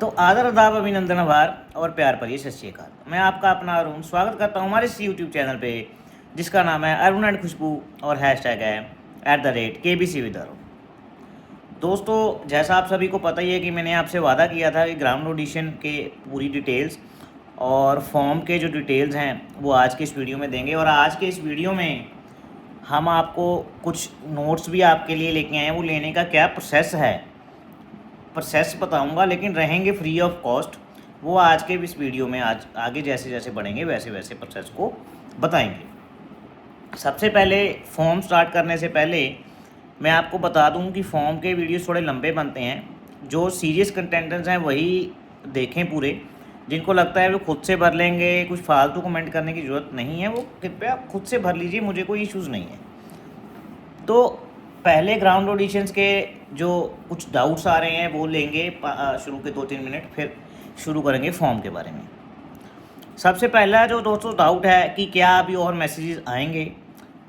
तो आदर अदाब अभिनंदन आभार और प्यार भरी सत श्री अकाल। मैं आपका अपना अरुण स्वागत करता हूँ हमारे इस यूट्यूब चैनल पे जिसका नाम है अरुण एंड खुशबू और हैशटैग है @KBC विद अरुण। दोस्तों, जैसा आप सभी को पता ही है कि मैंने आपसे वादा किया था कि ग्राउंड ऑडिशन के पूरी डिटेल्स और फॉर्म के जो डिटेल्स हैं वो आज के इस वीडियो में देंगे। और आज के इस वीडियो में हम आपको कुछ नोट्स भी आपके लिए लेके आए हैं। वो लेने का क्या प्रोसेस बताऊंगा, लेकिन रहेंगे फ्री ऑफ कॉस्ट। वो आज के इस वीडियो में आज आगे जैसे जैसे बढ़ेंगे वैसे वैसे प्रोसेस को बताएंगे। सबसे पहले फॉर्म स्टार्ट करने से पहले मैं आपको बता दूं कि फॉर्म के वीडियोस थोड़े लंबे बनते हैं। जो सीरियस कंटेंटेंट्स हैं वही देखें पूरे, जिनको लगता है वो खुद से भर लेंगे, कुछ फालतू कमेंट करने की ज़रूरत नहीं है, वो कृपया खुद से भर लीजिए, मुझे कोई इश्यूज़ नहीं है। तो पहले ग्राउंड ऑडिशंस के जो कुछ डाउट्स आ रहे हैं वो लेंगे शुरू के 2-3 मिनट, फिर शुरू करेंगे फॉर्म के बारे में। सबसे पहला जो दोस्तों डाउट है कि क्या अभी और मैसेजेस आएंगे।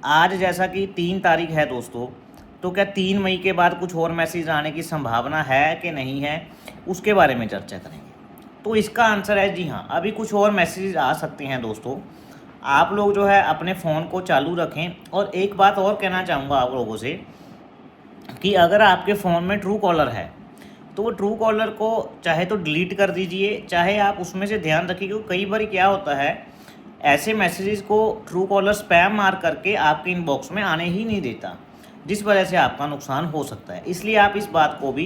आज जैसा कि 3 तारीख है दोस्तों, तो क्या 3 मई के बाद कुछ और मैसेज आने की संभावना है कि नहीं है, उसके बारे में चर्चा करेंगे। तो इसका आंसर है जी हाँ, अभी कुछ और मैसेजेस आ सकते हैं दोस्तों। आप लोग जो है अपने फ़ोन को चालू रखें। और एक बात और कहना चाहूँगा आप लोगों से कि अगर आपके फ़ोन में ट्रू कॉलर है तो वो ट्रू कॉलर को चाहे तो डिलीट कर दीजिए, चाहे आप उसमें से ध्यान रखिए, क्योंकि कई बार क्या होता है ऐसे मैसेजेस को ट्रू कॉलर स्पैम मार करके आपके इनबॉक्स में आने ही नहीं देता, जिस वजह से आपका नुकसान हो सकता है। इसलिए आप इस बात को भी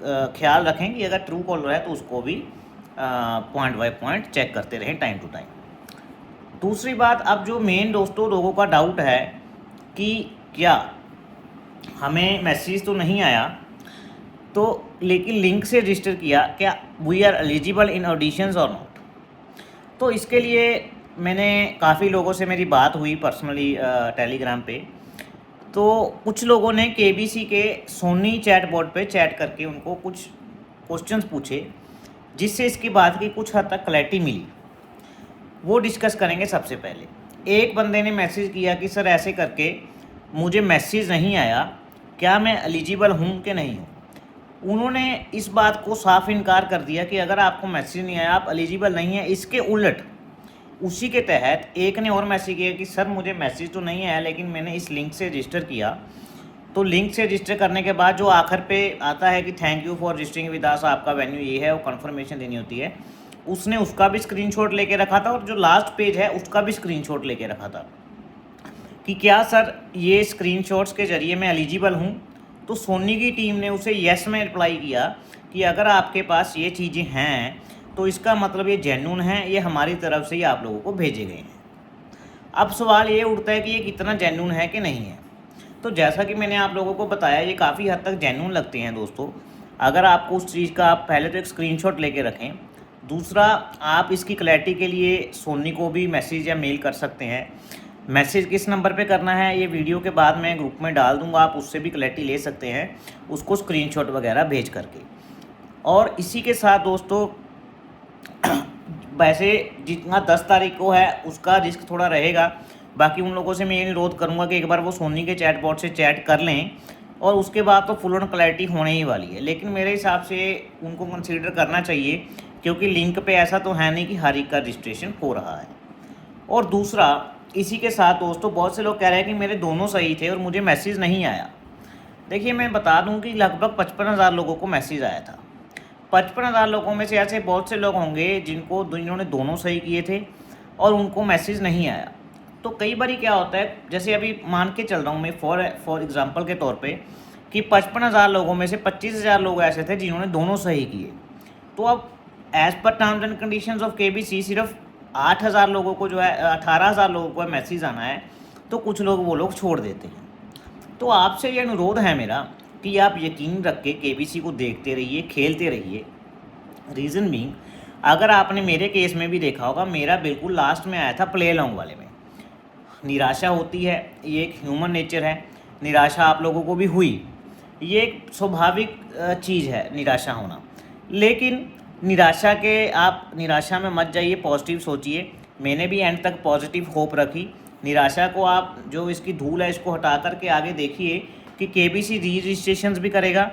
ख्याल रखें कि अगर ट्रू कॉलर है तो उसको भी पॉइंट बाय पॉइंट चेक करते रहें टाइम टू टाइम। दूसरी बात, अब जो मेन दोस्तों लोगों का डाउट है कि क्या हमें मैसेज तो नहीं आया तो लेकिन लिंक से रजिस्टर किया, क्या we are eligible in auditions और नॉट। तो इसके लिए मैंने काफ़ी लोगों से मेरी बात हुई पर्सनली टेलीग्राम पे। तो कुछ लोगों ने KBC के सोनी चैट बोर्ड पे चैट करके उनको कुछ क्वेश्चंस पूछे, जिससे इसकी बात की कुछ हद तक क्लैरिटी मिली। वो डिस्कस करेंगे। सबसे पहले एक बंदे ने मैसेज किया कि सर ऐसे करके मुझे मैसेज नहीं आया, क्या मैं एलिजिबल हूँ कि नहीं हूँ। उन्होंने इस बात को साफ इनकार कर दिया कि अगर आपको मैसेज नहीं आया आप एलिजिबल नहीं हैं। इसके उलट उसी के तहत एक ने और मैसेज किया कि सर मुझे मैसेज तो नहीं आया, लेकिन मैंने इस लिंक से रजिस्टर किया। तो लिंक से रजिस्टर करने के बाद जो आखिर पे आता है कि thank you for registering with us, आपका वेन्यू ये है, वो कन्फर्मेशन देनी होती है, उसने उसका भी स्क्रीनशॉट लेके रखा था। और जो लास्ट पेज है उसका भी स्क्रीनशॉट लेके रखा था कि क्या सर ये स्क्रीनशॉट्स के ज़रिए मैं एलिजिबल हूँ। तो सोनी की टीम ने उसे येस में रिप्लाई किया कि अगर आपके पास ये चीज़ें हैं तो इसका मतलब ये जेन्युइन है, ये हमारी तरफ से ही आप लोगों को भेजे गए हैं। अब सवाल ये उठता है कि ये कितना जेन्युइन है कि नहीं है। तो जैसा कि मैंने आप लोगों को बताया, ये काफ़ी हद तक जेन्युइन लगते हैं दोस्तों। अगर आपको उस चीज़ का आप पहले तो एक स्क्रीनशॉट लेके रखें। दूसरा, आप इसकी क्लैरिटी के लिए सोनी को भी मैसेज या मेल कर सकते हैं। मैसेज किस नंबर पे करना है ये वीडियो के बाद मैं ग्रुप में डाल दूंगा, आप उससे भी क्लैरिटी ले सकते हैं उसको स्क्रीनशॉट वगैरह भेज करके। और इसी के साथ दोस्तों वैसे जितना 10 तारीख को है उसका रिस्क थोड़ा रहेगा। बाकी उन लोगों से मैं ये अनुरोध करूँगा कि एक बार वो सोनी के चैट बॉट से चैट कर लें और उसके बाद तो फुल ऑन क्लैरिटी होने ही वाली है। लेकिन मेरे हिसाब से उनको कंसीडर करना चाहिए, क्योंकि लिंक पे ऐसा तो है नहीं कि हर एक का रजिस्ट्रेशन हो रहा है। और दूसरा, इसी के साथ दोस्तों बहुत से लोग कह रहे हैं कि मेरे दोनों सही थे और मुझे मैसेज नहीं आया। देखिए, मैं बता दूं कि लगभग 55,000 लोगों को मैसेज आया था। 55,000 लोगों में से ऐसे बहुत से लोग होंगे जिन्होंने दोनों सही किए थे और उनको मैसेज नहीं आया। तो कई बार क्या होता है, जैसे अभी मान के चल रहा हूँ मैं फॉर एग्जांपल के तौर पे कि 55,000 लोगों में से 25,000 लोग ऐसे थे जिन्होंने दोनों सही किए। तो अब as per terms and conditions of KBC सिर्फ 8,000 लोगों को जो है 18,000 लोगों को मैसेज आना है, तो कुछ लोग वो लोग छोड़ देते हैं। तो आपसे ये अनुरोध है मेरा कि आप यकीन रख के KBC को देखते रहिए, खेलते रहिए। रीज़न बीइंग, अगर आपने मेरे केस में भी देखा होगा, मेरा बिल्कुल लास्ट में आया था प्ले लॉन्ग वाले में। निराशा होती है, ये एक ह्यूमन नेचर है, निराशा आप लोगों को भी हुई, ये एक स्वाभाविक चीज़ है निराशा होना। लेकिन आप निराशा में मत जाइए, पॉजिटिव सोचिए। मैंने भी एंड तक पॉजिटिव होप रखी। निराशा को आप जो इसकी धूल है इसको हटा करके आगे देखिए कि KBC री रजिस्ट्रेशन भी करेगा।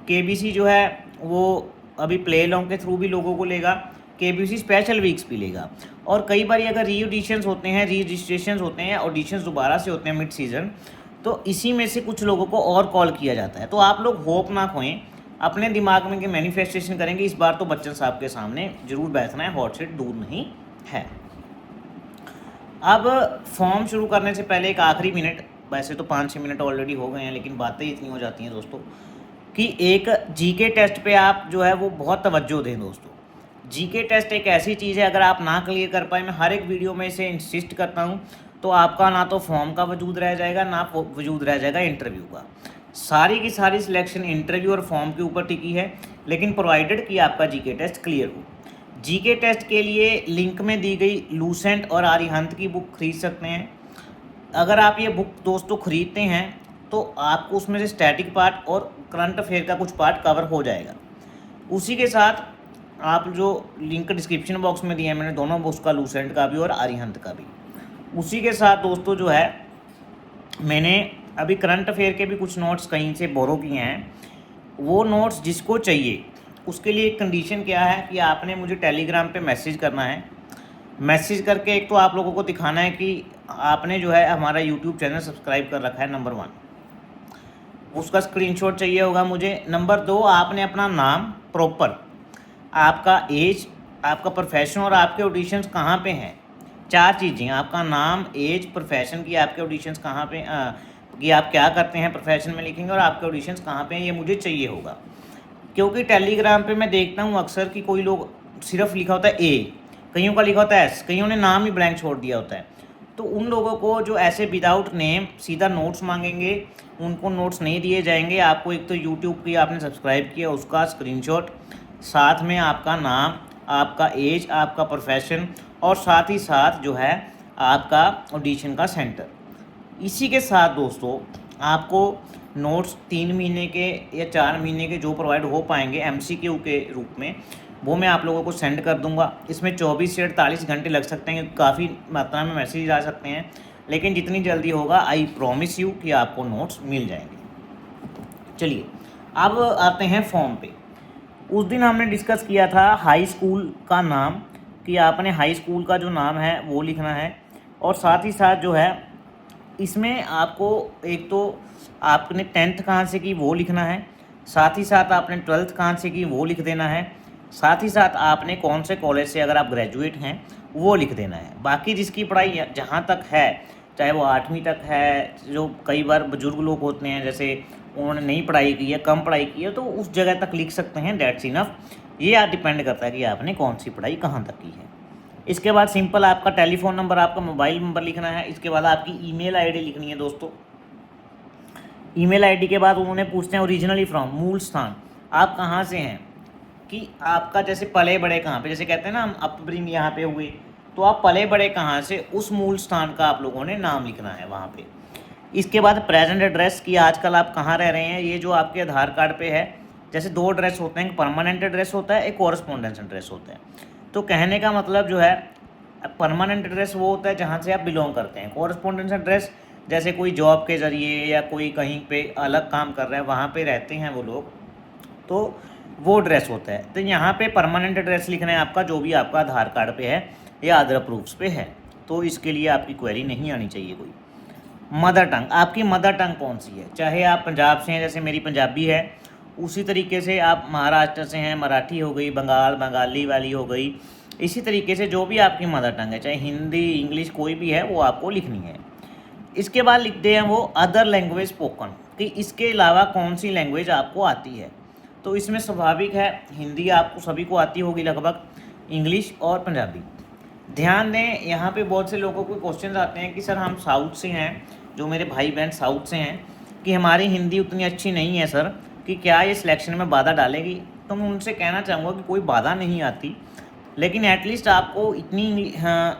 KBC जो है वो अभी प्ले लॉन्ग के थ्रू भी लोगों को लेगा, KBC स्पेशल वीक्स भी लेगा। और कई बार अगर री ऑडिशंस होते हैं, री रजिस्ट्रेशन होते हैं, ऑडिशंस दोबारा से होते हैं मिड सीज़न, तो इसी में से कुछ लोगों को और कॉल किया जाता है। तो आप लोग होप ना खोएं, अपने दिमाग में के मैनिफेस्टेशन करेंगे। इस बार तो बच्चन साहब के सामने जरूर बैठना है, हॉट सीट दूर नहीं है। अब फॉर्म शुरू करने से पहले एक आखिरी मिनट, वैसे तो 5-6 मिनट ऑलरेडी हो गए हैं, लेकिन बातें इतनी हो जाती हैं दोस्तों कि एक जीके टेस्ट पे आप जो है वो बहुत तवज्जो दें दोस्तों। जीके टेस्ट एक ऐसी चीज़ है, अगर आप ना क्लियर कर पाए, मैं हर एक वीडियो में इसे इंसिस्ट करता हूँ, तो आपका ना तो फॉर्म का वजूद रह जाएगा, ना वजूद रह जाएगा इंटरव्यू का। सारी की सारी सिलेक्शन इंटरव्यू और फॉर्म के ऊपर टिकी है, लेकिन प्रोवाइडेड कि आपका जीके टेस्ट क्लियर हो। जीके टेस्ट के लिए लिंक में दी गई लूसेंट और आर्यहंत की बुक खरीद सकते हैं। अगर आप ये बुक दोस्तों खरीदते हैं तो आपको उसमें से स्टैटिक पार्ट और करंट अफेयर का कुछ पार्ट कवर हो जाएगा। उसी के साथ आप जो लिंक डिस्क्रिप्शन बॉक्स में दिए हैं मैंने, दोनों बुक्स का, लूसेंट का भी और आर्यहंत का भी, उसी के साथ दोस्तों जो है मैंने अभी करंट अफेयर के भी कुछ नोट्स कहीं से बोरो किए हैं। वो नोट्स जिसको चाहिए उसके लिए एक कंडीशन क्या है कि आपने मुझे टेलीग्राम पे मैसेज करना है। मैसेज करके एक तो आप लोगों को दिखाना है कि आपने जो है हमारा यूट्यूब चैनल सब्सक्राइब कर रखा है, नंबर 1, उसका स्क्रीनशॉट चाहिए होगा मुझे। नंबर 2, आपने अपना नाम प्रॉपर, आपका एज, आपका प्रोफेशन और आपके ऑडिशंस कहाँ पे हैं। 4 चीज़ें, आपका नाम, एज, प्रोफेशन की आपके ऑडिशंस कहाँ पे, कि आप क्या करते हैं प्रोफेशन में लिखेंगे, और आपके ऑडिशंस कहाँ पे हैं, ये मुझे चाहिए होगा। क्योंकि टेलीग्राम पे मैं देखता हूँ अक्सर कि कोई लोग सिर्फ लिखा होता है ए, कईयों का लिखा होता है एस, कईयों ने नाम ही ब्लैंक छोड़ दिया होता है। तो उन लोगों को जो ऐसे विदाउट नेम सीधा नोट्स मांगेंगे, उनको नोट्स नहीं दिए जाएंगे। आपको एक तो यूट्यूब की आपने सब्सक्राइब किया उसका स्क्रीनशॉट, साथ में आपका नाम, आपका एज, आपका प्रोफेशन, और साथ ही साथ जो है आपका ऑडिशन का सेंटर। इसी के साथ दोस्तों आपको नोट्स 3 महीने के या 4 महीने के जो प्रोवाइड हो पाएंगे MCQ के रूप में, वो मैं आप लोगों को सेंड कर दूंगा। इसमें 24 से 48 घंटे लग सकते हैं, काफ़ी मात्रा में मैसेज आ सकते हैं, लेकिन जितनी जल्दी होगा आई प्रॉमिस यू कि आपको नोट्स मिल जाएंगे। चलिए अब आते हैं फॉर्म पे। उस दिन हमने डिस्कस किया था हाई स्कूल का नाम, कि आपने हाई स्कूल का जो नाम है वो लिखना है, और साथ ही साथ जो है इसमें आपको एक तो आपने 10th कहाँ से की वो लिखना है, साथ ही साथ आपने 12th कहाँ से की वो लिख देना है, साथ ही साथ आपने कौन से कॉलेज से अगर आप ग्रेजुएट हैं वो लिख देना है। बाकी जिसकी पढ़ाई जहाँ तक है, चाहे वो 8वीं तक है, जो कई बार बुजुर्ग लोग होते हैं जैसे उन्होंने नहीं पढ़ाई की है, कम पढ़ाई की है, तो उस जगह तक लिख सकते हैं, दैट्स इनफ। ये डिपेंड करता है कि आपने कौन सी पढ़ाई कहाँ तक की है। इसके बाद सिंपल आपका टेलीफोन नंबर, आपका मोबाइल नंबर लिखना है। इसके बाद आपकी ईमेल आईडी लिखनी है दोस्तों। ईमेल आईडी के बाद उन्होंने पूछते हैं ओरिजिनली फ्रॉम, मूल स्थान, आप कहाँ से हैं, कि आपका जैसे पले बड़े कहाँ पे, जैसे कहते हैं ना हम अपब्रिंग यहाँ पे हुए, तो आप पले बड़े कहाँ से, उस मूल स्थान का आप लोगों ने नाम लिखना है वहाँ पे। इसके बाद प्रेजेंट एड्रेस, की आजकल आप कहाँ रह रहे हैं, ये जो आपके आधार कार्ड पे है, जैसे 2 एड्रेस होते हैं, एक परमानेंट एड्रेस होता है, एक कॉरस्पॉन्डेंस एड्रेस होता है। तो कहने का मतलब जो है परमानेंट एड्रेस वो होता है जहाँ से आप बिलोंग करते हैं, कॉरस्पॉन्डेंस एड्रेस जैसे कोई जॉब के ज़रिए या कोई कहीं पे अलग काम कर रहा है वहाँ पे रहते हैं वो लोग, तो वो एड्रेस होता है। तो यहाँ पे परमानेंट एड्रेस लिखना है आपका, जो भी आपका आधार कार्ड पे है या अदर प्रूफ्स पे है, तो इसके लिए आपकी क्वेरी नहीं आनी चाहिए कोई। मदर टंग, आपकी मदर टंग कौन सी है, चाहे आप पंजाब से हैं, जैसे मेरी पंजाबी है, उसी तरीके से आप महाराष्ट्र से हैं, मराठी हो गई, बंगाली वाली हो गई, इसी तरीके से जो भी आपकी मदर टंग है, चाहे हिंदी, इंग्लिश, कोई भी है, वो आपको लिखनी है। इसके बाद लिखते हैं वो अदर लैंग्वेज स्पोकन, कि इसके अलावा कौन सी लैंग्वेज आपको आती है। तो इसमें स्वाभाविक है हिंदी आपको सभी को आती होगी लगभग, इंग्लिश और पंजाबी। ध्यान दें, यहाँ पे बहुत से लोगों को क्वेश्चन आते हैं कि सर हम साउथ से हैं, जो मेरे भाई बहन साउथ से हैं, कि हमारी हिंदी उतनी अच्छी नहीं है सर, कि क्या ये सिलेक्शन में बाधा डालेगी। तो मैं उनसे कहना चाहूँगा कि कोई बाधा नहीं आती, लेकिन एटलीस्ट आपको इतनी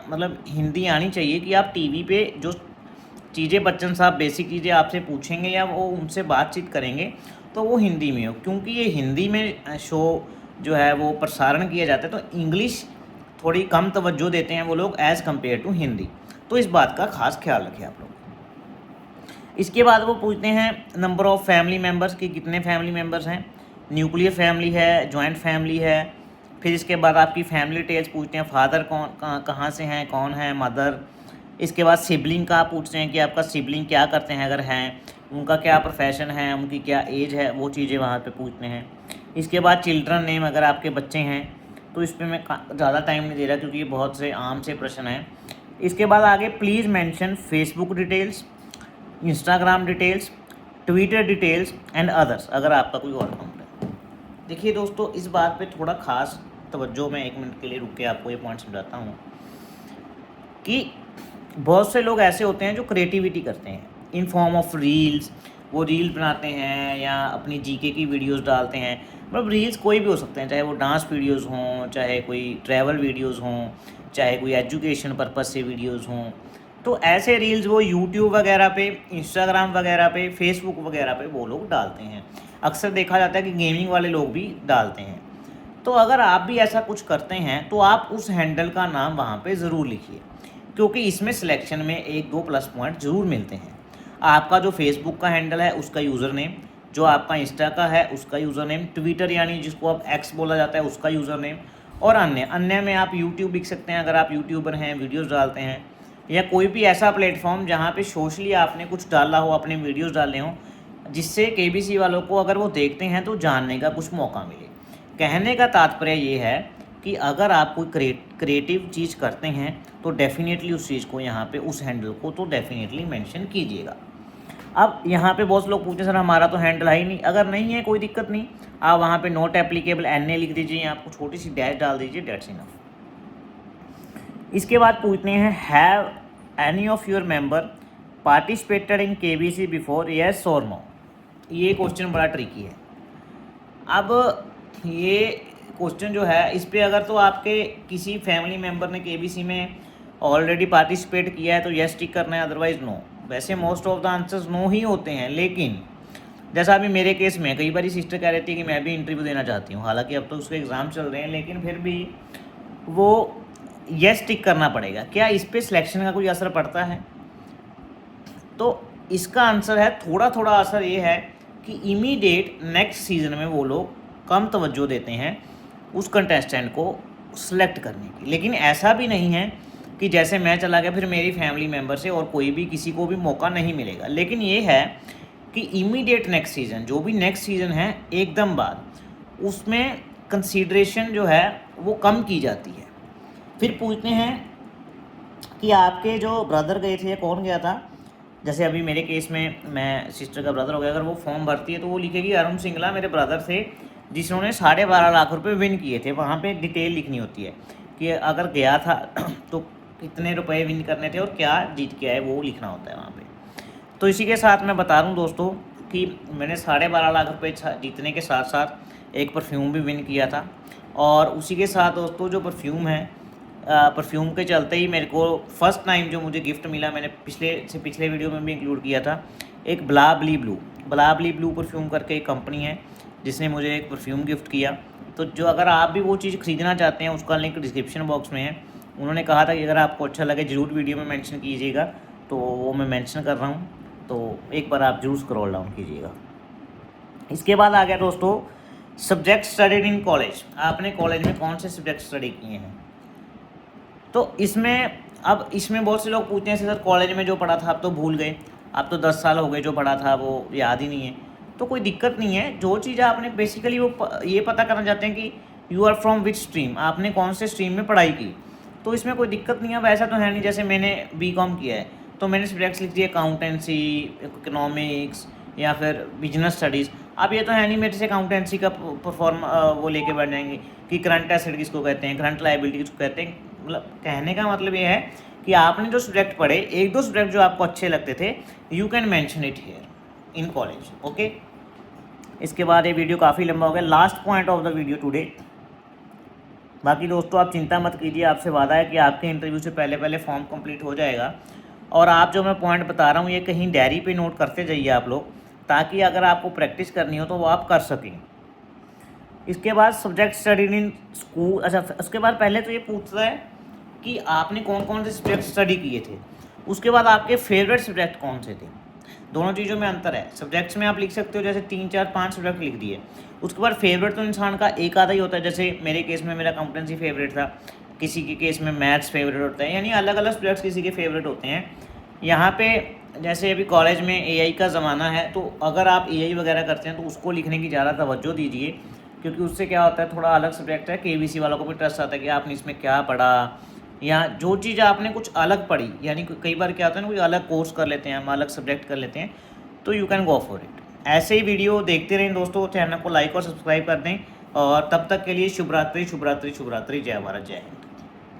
मतलब हिंदी आनी चाहिए कि आप टीवी पे जो चीज़ें बच्चन साहब बेसिक चीज़ें आपसे पूछेंगे या वो उनसे बातचीत करेंगे तो वो हिंदी में हो, क्योंकि ये हिंदी में शो जो है वो प्रसारण किया जाता है, तो इंग्लिश थोड़ी कम तवज्जो देते हैं वो लोग एज़ कम्पेयर टू हिंदी। तो इस बात का खास ख्याल रखें आप लोग। इसके बाद वो पूछते हैं नंबर ऑफ़ फैमिली मेम्बर्स, की कितने फैमिली मेम्बर्स हैं। न्यूक्लियर फैमिली है, जॉइंट फैमिली है। फिर इसके बाद आपकी फैमिली डिटेल्स पूछते हैं, फादर कौन कहाँ से हैं, कौन है मदर। इसके बाद सिबलिंग का पूछते हैं कि आपका सिबलिंग क्या करते हैं, अगर हैं उनका क्या प्रोफेशन है, उनकी क्या एज है, वो चीज़ें वहाँ पे पूछते हैं। इसके बाद चिल्ड्रन नेम, अगर आपके बच्चे हैं तो इस पर मैं ज़्यादा टाइम नहीं दे रहा क्योंकि ये बहुत से आम से प्रश्न हैं। इसके बाद आगे please mention Facebook details, Instagram details, Twitter details and others, अगर आपका कोई और अकाउंट है। देखिए दोस्तों, इस बात पे थोड़ा खास तवज्जो, मैं 1 मिनट के लिए रुक के आपको ये पॉइंट समझाता हूँ कि बहुत से लोग ऐसे होते हैं जो क्रिएटिविटी करते हैं इन फॉर्म ऑफ रील्स। वो रील बनाते हैं या अपनी जीके की वीडियोस डालते हैं। मतलब रील्स कोई भी हो सकते हैं, चाहे वो डांस वीडियोस हों, चाहे कोई ट्रैवल वीडियोस हों, चाहे कोई एजुकेशन पर्पस से वीडियोस हों। तो ऐसे रील्स वो यूट्यूब वगैरह पे, इंस्टाग्राम वगैरह पे, फेसबुक वगैरह पे वो लोग डालते हैं। अक्सर देखा जाता है कि गेमिंग वाले लोग भी डालते हैं। तो अगर आप भी ऐसा कुछ करते हैं तो आप उस हैंडल का नाम वहाँ पे ज़रूर लिखिए, क्योंकि इसमें सिलेक्शन में 1-2 प्लस पॉइंट ज़रूर मिलते हैं। आपका जो फेसबुक का हैंडल है उसका यूज़र नेम, जो आपका इंस्टा का है उसका यूज़र नेम, ट्विटर यानी जिसको आप एक्स बोला जाता है उसका यूज़र नेम, और अन्य में आप यूट्यूब लिख सकते हैं अगर आप यूट्यूबर हैं, वीडियोज़ डालते हैं, या कोई भी ऐसा प्लेटफॉर्म जहाँ पे सोशली आपने कुछ डाला हो, अपने वीडियोज़ डाले हों, जिससे केबीसी वालों को अगर वो देखते हैं तो जानने का कुछ मौका मिले। कहने का तात्पर्य ये है कि अगर आप कोई क्रिएटिव चीज़ करते हैं तो डेफिनेटली उस चीज़ को यहाँ पे, उस हैंडल को तो डेफिनेटली मेंशन कीजिएगा। अब यहाँ पे बहुत से लोग पूछते हैं सर हमारा तो हैंडल है ही नहीं। अगर नहीं है कोई दिक्कत नहीं, आप वहाँ पे नॉट एप्लीकेबल NA लिख दीजिए, आपको छोटी सी डैश डाल दीजिए, डेट्स इनफ। इसके बाद पूछते हैं have any of your member participated in KBC before, yes और नो। ये क्वेश्चन बड़ा ट्रिकी है। अब ये क्वेश्चन जो है, इस पे अगर तो आपके किसी फैमिली मेम्बर ने KBC में ऑलरेडी पार्टिसिपेट किया है तो येस टिक करना है, अदरवाइज नो। वैसे most of the answers no ही होते हैं, लेकिन जैसा अभी मेरे केस में कई बार सिस्टर कह रही थी कि मैं भी इंटरव्यू देना चाहती हूँ, हालांकि अब तो उसके एग्ज़ाम चल रहे हैं, लेकिन फिर भी वो येस टिक करना पड़ेगा। क्या इस पर सिलेक्शन का कोई असर पड़ता है? तो इसका आंसर है थोड़ा थोड़ा असर ये है कि इमीडिएट नेक्स्ट सीज़न में वो लोग कम तवज्जो देते हैं उस कंटेस्टेंट को सिलेक्ट करने की। लेकिन ऐसा भी नहीं है कि जैसे मैं चला गया फिर मेरी फैमिली मेम्बर से और कोई भी किसी को भी मौका नहीं मिलेगा। लेकिन ये है कि इमीडिएट नेक्स्ट सीज़न, जो भी नेक्स्ट सीज़न है एकदम बाद, उसमें कंसीडरेशन जो है वो कम की जाती है। फिर पूछते हैं कि आपके जो ब्रदर गए थे, कौन गया था? जैसे अभी मेरे केस में मैं सिस्टर का ब्रदर हो गया, अगर वो फॉर्म भरती है तो वो लिखेगी अरुण सिंगला मेरे ब्रदर थे जिन्होंने 12.5 लाख रुपए विन किए थे। वहाँ पे डिटेल लिखनी होती है कि अगर गया था तो कितने रुपए विन करने थे और क्या जीत के आए, वो लिखना होता है वहाँ पे। तो इसी के साथ मैं बता दूँ दोस्तों कि मैंने 12.5 लाख रुपए जीतने के साथ साथ एक परफ्यूम भी विन किया था। और उसी के साथ दोस्तों जो परफ्यूम है, परफ्यूम के चलते ही मेरे को फर्स्ट टाइम जो मुझे गिफ्ट मिला, मैंने पिछले वीडियो में भी इंक्लूड किया था, एक ब्लाबली ब्लू परफ्यूम करके एक कंपनी है जिसने मुझे एक परफ्यूम गिफ्ट किया। तो जो अगर आप भी वो चीज़ ख़रीदना चाहते हैं उसका लिंक डिस्क्रिप्शन बॉक्स में है। उन्होंने कहा था कि अगर आपको अच्छा लगे ज़रूर वीडियो में मेंशन कीजिएगा, तो वो मैं मेंशन कर रहा हूँ, तो एक बार आप जरूर स्क्रॉल डाउन कीजिएगा। इसके बाद आ गया दोस्तों सब्जेक्ट स्टडीड इन कॉलेज। आपने कॉलेज में कौन से सब्जेक्ट स्टडी किए हैं? तो इसमें बहुत से लोग पूछते हैं सर कॉलेज में जो पढ़ा था आप तो भूल गए, आप तो 10 साल हो गए, जो पढ़ा था वो याद ही नहीं है। तो कोई दिक्कत नहीं है, जो चीज़ आपने बेसिकली वो ये पता करना चाहते हैं कि you are from which stream, आपने कौन से स्ट्रीम में पढ़ाई की, तो इसमें कोई दिक्कत नहीं है। वैसा तो है नहीं, जैसे मैंने BCom किया है तो मैंने सब्जेक्ट्स लिख दिए अकाउंटेंसी, इकोनॉमिक्स या फिर बिजनेस स्टडीज़। अब ये तो है नहीं मेरे से अकाउंटेंसी का वो लेके बैठ जाएंगे कि करंट एसेट किसको कहते हैं, करंट लायबिलिटी किसको कहते हैं। मतलब कहने का मतलब ये है कि आपने जो सब्जेक्ट पढ़े, 1-2 सब्जेक्ट जो आपको अच्छे लगते थे, you can mention it here in college, okay. इसके बाद ये वीडियो काफ़ी लंबा हो गया, last point of the video today. बाकी दोस्तों आप चिंता मत कीजिए, आपसे वादा है कि आपके इंटरव्यू से पहले फॉर्म कंप्लीट हो जाएगा। और आप जो मैं पॉइंट बता रहा हूँ ये कहीं डायरी पे नोट करते जाइए आप लोग, ताकि अगर आपको प्रैक्टिस करनी हो तो वो आप कर सकें। इसके बाद सब्जेक्ट स्टडीड इन स्कूल। अच्छा, उसके बाद पहले तो ये पूछता है कि आपने कौन कौन से सब्जेक्ट स्टडी किए थे, उसके बाद आपके फेवरेट सब्जेक्ट कौन से थे। दोनों चीज़ों में अंतर है। सब्जेक्ट्स में आप लिख सकते हो जैसे 3 4 5 सब्जेक्ट लिख दिए, उसके बाद फेवरेट तो इंसान का एक आधा ही होता है। जैसे मेरे केस में मेरा अकाउंटेंसी फेवरेट था, किसी के केस में मैथ्स फेवरेट होता है, यानी अलग अलग सब्जेक्ट्स किसी के फेवरेट होते हैं। यहाँ पे जैसे अभी कॉलेज में एआई का ज़माना है, तो अगर आप एआई वगैरह करते हैं तो उसको लिखने की ज़्यादा तवज्जो दीजिए, क्योंकि उससे क्या होता है, थोड़ा अलग सब्जेक्ट है, केबीसी वालों को भी ट्रस्ट आता है कि आपने इसमें क्या पढ़ा, या जो चीज़ आपने कुछ अलग पढ़ी। यानी कई बार क्या होता है ना, कोई अलग कोर्स कर लेते हैं हम, अलग सब्जेक्ट कर लेते हैं, तो you can go for it. ऐसे ही वीडियो देखते रहें दोस्तों, चैनल को लाइक और सब्सक्राइब कर दें, और तब तक के लिए शुभ रात्रि, शुभ रात्रि, शुभ रात्रि। जय भारत, जय हिंद।